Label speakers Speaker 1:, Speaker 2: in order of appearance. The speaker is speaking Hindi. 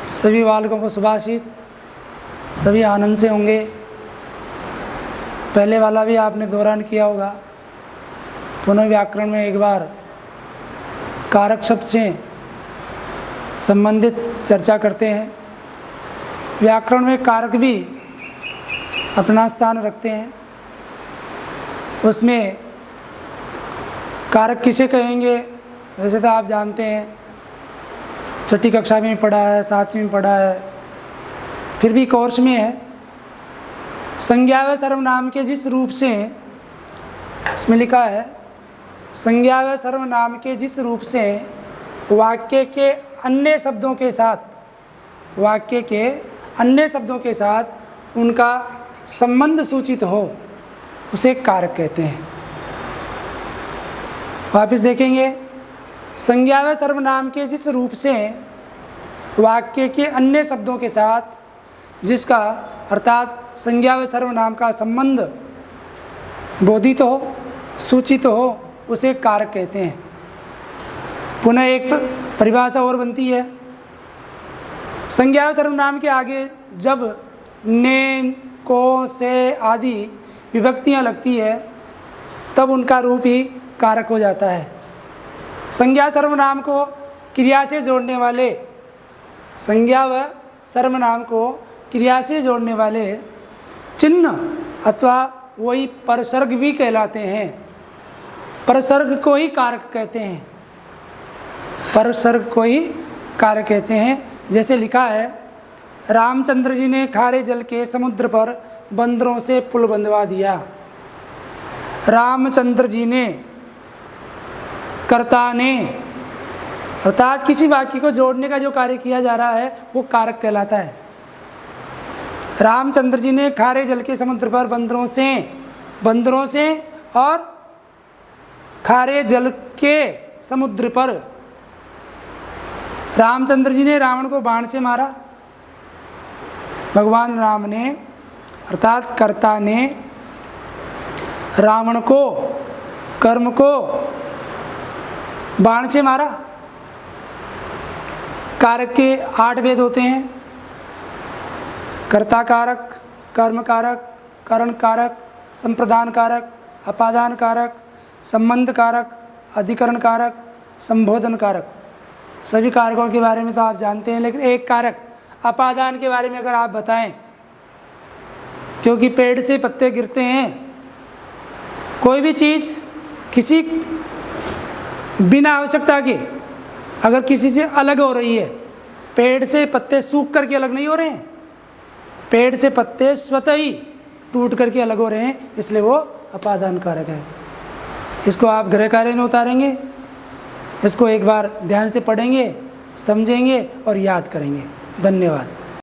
Speaker 1: सभी बालकों को सुभाषित, सभी आनंद से होंगे। पहले वाला भी आपने दोहरान किया होगा। पुनः व्याकरण में एक बार कारक शब्द से संबंधित चर्चा करते हैं। व्याकरण में कारक भी अपना स्थान रखते हैं। उसमें कारक किसे कहेंगे, वैसे तो आप जानते हैं, छठी कक्षा में पढ़ा है, 7वीं में पढ़ा है, फिर भी कोर्स में है। संज्ञा व सर्वनाम के जिस रूप से, इसमें लिखा है, संज्ञा व सर्वनाम के जिस रूप से वाक्य के अन्य शब्दों के साथ, वाक्य के अन्य शब्दों के साथ उनका संबंध सूचित हो, उसे कारक कहते हैं। वापस देखेंगे, संज्ञा व सर्वनाम के जिस रूप से वाक्य के अन्य शब्दों के साथ जिसका अर्थात संज्ञा व सर्वनाम का संबंध बोधित हो, सूचित हो, उसे कारक कहते हैं। पुनः एक परिभाषा और बनती है, संज्ञा व सर्वनाम के आगे जब ने, को, से आदि विभक्तियां लगती है तब उनका रूप ही कारक हो जाता है। संज्ञा सर्वनाम को क्रिया से जोड़ने वाले, संज्ञा व सर्वनाम को क्रिया से जोड़ने वाले चिन्ह अथवा वही परसर्ग भी कहलाते हैं। परसर्ग को ही कारक कहते हैं, परसर्ग को ही कारक कहते हैं। जैसे लिखा है, रामचंद्र जी ने खारे जल के समुद्र पर बंदरों से पुल बंधवा दिया। रामचंद्र जी ने, कर्ता ने, अर्थात किसी वाक्य को जोड़ने का जो कार्य किया जा रहा है वो कारक कहलाता है। रामचंद्र जी ने खारे जल के समुद्र पर बंदरों से और खारे जल के समुद्र पर रामचंद्र जी ने रावण को बाण से मारा। भगवान राम ने अर्थात कर्ता ने रावण को, कर्म को बाण से मारा। कारक के 8 भेद होते हैं, कर्ता कारक, कर्म कारक, करण कारक, संप्रदान कारक, अपादान कारक, संबंध कारक, अधिकरण कारक, संबोधन कारक। सभी कारकों के बारे में तो आप जानते हैं, लेकिन एक कारक अपादान के बारे में अगर आप बताएं, क्योंकि पेड़ से पत्ते गिरते हैं, कोई भी चीज़ किसी बिना आवश्यकता के अगर किसी से अलग हो रही है, पेड़ से पत्ते सूख करके अलग नहीं हो रहे हैं, पेड़ से पत्ते स्वतः ही टूट करके अलग हो रहे हैं, इसलिए वो अपादान कारक है। इसको आप गृह कार्य में उतारेंगे, इसको एक बार ध्यान से पढ़ेंगे, समझेंगे और याद करेंगे। धन्यवाद।